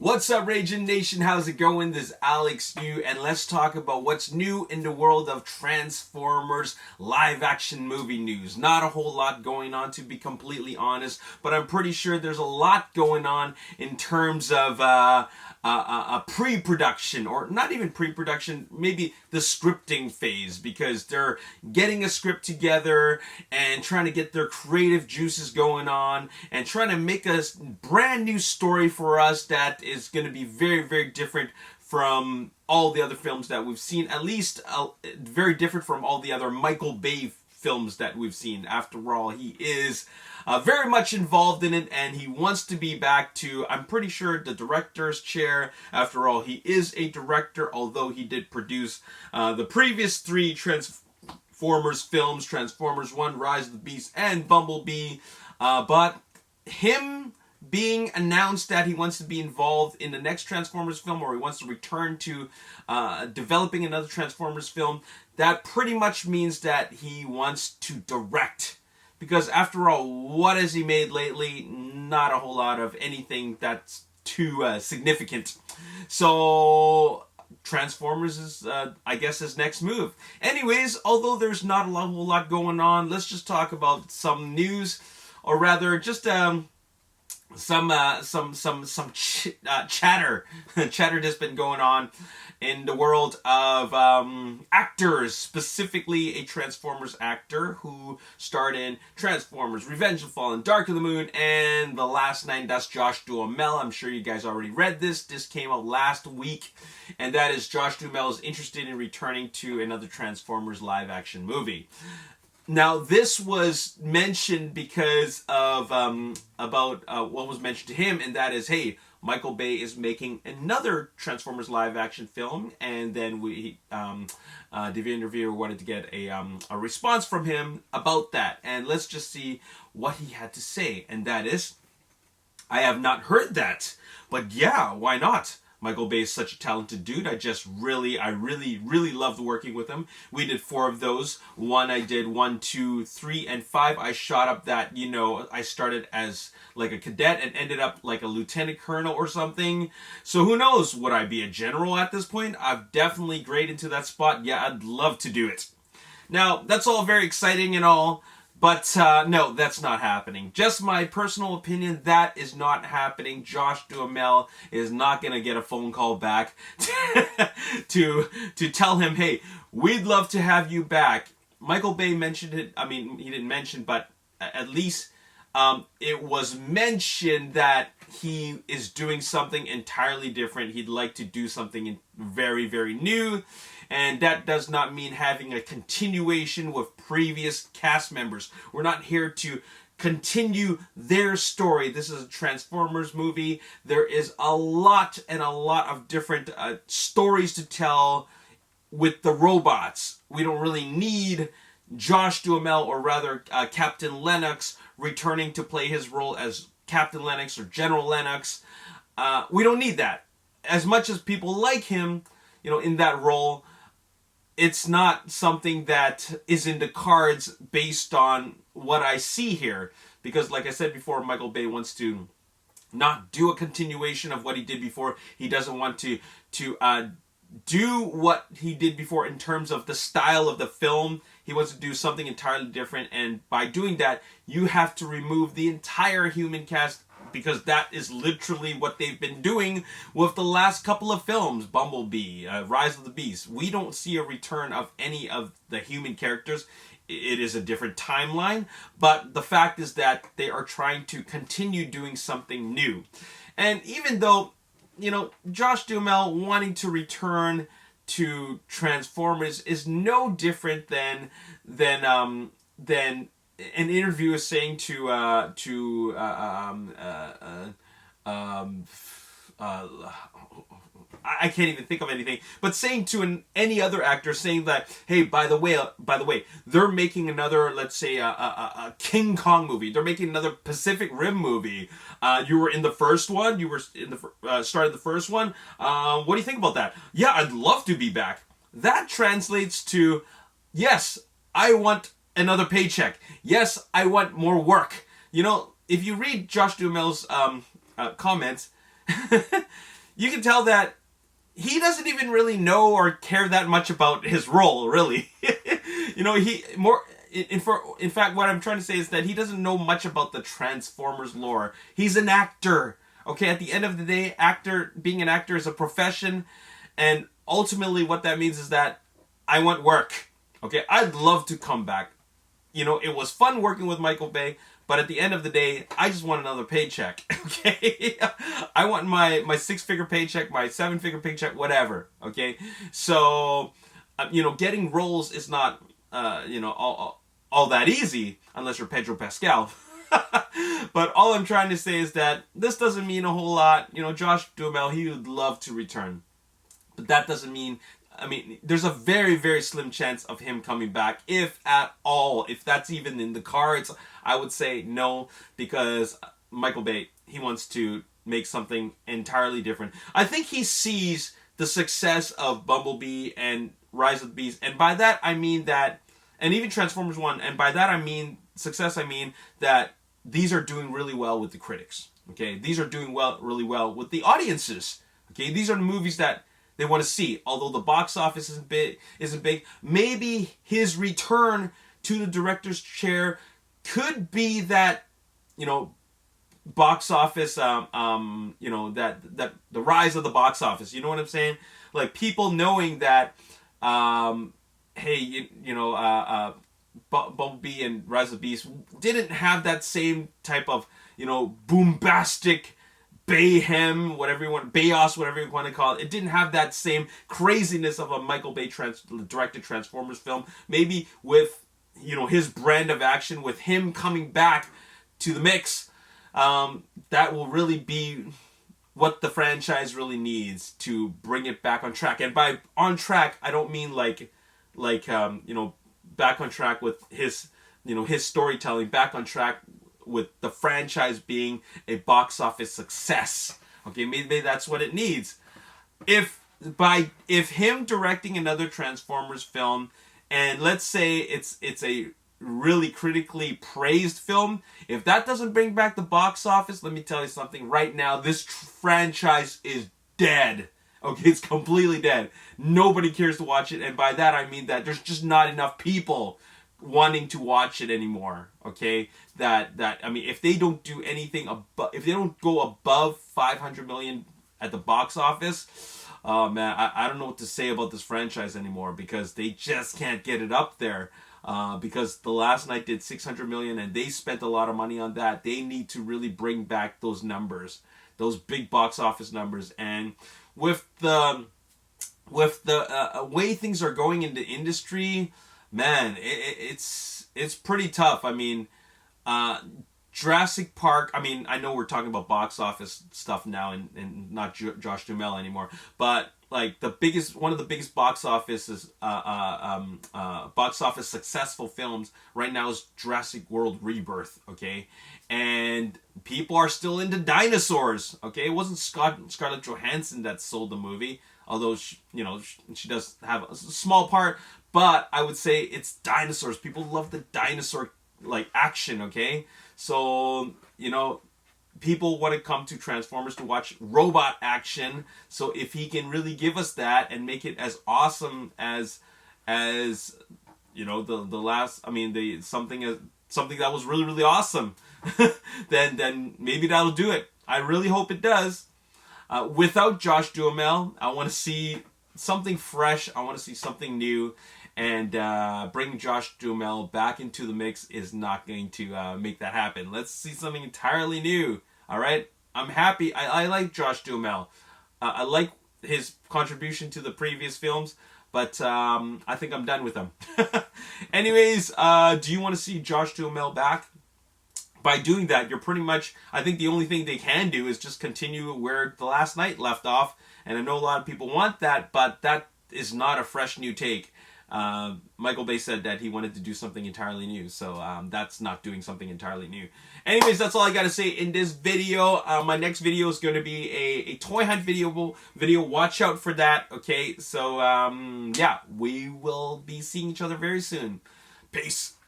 What's up, Ragin Nation? How's it going? This is Alex New, and let's talk about what's new in the world of Transformers live-action movie news. Not a whole lot going on, to be completely honest, but I'm pretty sure there's a lot going on in terms of pre-production, or not even pre-production, maybe the scripting phase, because they're getting a script together and trying to get their creative juices going on and trying to make a brand new story for us that is going to be very, very different from all the other films that we've seen, at least very different from all the other Michael Bay films that we've seen. After all, he is very much involved in it, and he wants to be back to, I'm pretty sure, the director's chair. After all, he is a director, although he did produce the previous three Transformers films, Transformers 1, Rise of the Beast, and Bumblebee. But him being announced that he wants to be involved in the next Transformers film, or he wants to return to developing another Transformers film, that pretty much means that he wants to direct. Because after all, what has he made lately? Not a whole lot of anything that's too significant. So Transformers is, I guess, his next move. Anyways, although there's not a whole lot going on, let's just talk about some news, or rather, just some chatter that's been going on in the world of actors, specifically a Transformers actor who starred in Transformers Revenge of the Fallen, Dark of the Moon, and The Last Night. That's Josh Duhamel. I'm sure you guys already read this. This came out last week, and that is Josh Duhamel is interested in returning to another Transformers live-action movie. Now, this was mentioned because of about what was mentioned to him, and that is, hey, Michael Bay is making another Transformers live-action film, and then the interviewer wanted to get a response from him about that, and let's just see what he had to say, and that is, I have not heard that, but yeah, why not? Michael Bay is such a talented dude. I really loved working with him. We did 4 of those. I did 1, 2, 3, and 5. I shot up that, I started as like a cadet and ended up like a lieutenant colonel or something. So who knows? Would I be a general at this point? I've definitely graded to that spot. Yeah, I'd love to do it. Now, that's all very exciting and all, but no, that's not happening. Just my personal opinion, that is not happening. Josh Duhamel is not going to get a phone call back to tell him, hey, we'd love to have you back. Michael Bay mentioned it. I mean, he didn't mention, but at least it was mentioned that he is doing something entirely different. He'd like to do something very, very new. And that does not mean having a continuation with previous cast members. We're not here to continue their story. This is a Transformers movie. There is a lot of different stories to tell with the robots. We don't really need Josh Duhamel, or rather Captain Lennox, returning to play his role as Captain Lennox or General Lennox. We don't need that. As much as people like him, in that role, it's not something that is in the cards based on what I see here. Because like I said before, Michael Bay wants to not do a continuation of what he did before. He doesn't want to do what he did before in terms of the style of the film. He wants to do something entirely different. And by doing that, you have to remove the entire human cast, because that is literally what they've been doing with the last couple of films. Bumblebee, Rise of the Beast. We don't see a return of any of the human characters. It is a different timeline, but the fact is that they are trying to continue doing something new. And even though, Josh Duhamel wanting to return to Transformers is no different than an interview is saying I can't even think of anything, but saying to any other actor, saying that, hey, by the way, they're making another, let's say, a King Kong movie. They're making another Pacific Rim movie. You were in the first one. You were in the started the first one. What do you think about that? Yeah, I'd love to be back. That translates to, yes, I want another paycheck. Yes, I want more work. If you read Josh Duhamel's comments, you can tell that he doesn't even really know or care that much about his role, really. In fact, what I'm trying to say is that he doesn't know much about the Transformers lore. He's an actor. Okay, at the end of the day, being an actor is a profession, and ultimately what that means is that I want work. Okay, I'd love to come back. It was fun working with Michael Bay, but at the end of the day, I just want another paycheck. Okay, I want my 6-figure paycheck, my 7-figure paycheck, whatever. Okay, so getting roles is not all that easy unless you're Pedro Pascal. But all I'm trying to say is that this doesn't mean a whole lot. Josh Duhamel, he would love to return, but that doesn't mean. There's a very, very slim chance of him coming back, if at all. If that's even in the cards, I would say no, because Michael Bay, he wants to make something entirely different. I think he sees the success of Bumblebee and Rise of the Beast, and by that I mean that, and even Transformers 1, and by that I mean success, I mean that these are doing really well with the critics. Okay, these are doing really well with the audiences. Okay, these are the movies that they want to see. Although the box office isn't big, maybe his return to the director's chair could be that, box office, that the rise of the box office. You know what I'm saying? Like, people knowing that, hey, Bumblebee and Rise of the Beast didn't have that same type of, bombastic Bayhem, Bayos, whatever you want to call it. It didn't have that same craziness of a Michael Bay directed Transformers film. Maybe with, his brand of action, with him coming back to the mix, that will really be what the franchise really needs to bring it back on track. And by on track, I don't mean like back on track with his storytelling, back on track with the franchise being a box office success. Okay, maybe that's what it needs. If him directing another Transformers film, and let's say it's a really critically praised film, if that doesn't bring back the box office, let me tell you something. Right now, this franchise is dead. Okay, it's completely dead. Nobody cares to watch it, and by that I mean that there's just not enough people wanting to watch it anymore. Okay, if they don't do anything if they don't go above 500 million at the box office, man, I don't know what to say about this franchise anymore, because they just can't get it up there. Because The Last Night did 600 million and they spent a lot of money on that. They need to really bring back those numbers, those big box office numbers. And with the way things are going in the industry, man, it's pretty tough. Jurassic Park, I know we're talking about box office stuff now and not Josh Duhamel anymore, but like one of the biggest box office successful films right now is Jurassic World Rebirth. Okay, and people are still into dinosaurs. Okay, it wasn't Scarlett Johansson that sold the movie, although she does have a small part, but I would say it's dinosaurs. People love the dinosaur action. Okay, so people want to come to Transformers to watch robot action. So if he can really give us that and make it as awesome as the last, something that was really, really awesome, then maybe that'll do it. I really hope it does. Without Josh Duhamel, I want to see something fresh. I want to see something new. And bringing Josh Duhamel back into the mix is not going to make that happen. Let's see something entirely new. All right? I'm happy. I like Josh Duhamel. I like his contribution to the previous films, but I think I'm done with him. Anyways, do you want to see Josh Duhamel back? By doing that, you're pretty much, I think the only thing they can do is just continue where The Last Night left off. And I know a lot of people want that, but that is not a fresh new take. Michael Bay said that he wanted to do something entirely new, so that's not doing something entirely new. Anyways, that's all I gotta say in this video. My next video is going to be a toy hunt video. Watch out for that. Okay, so yeah, we will be seeing each other very soon. Peace.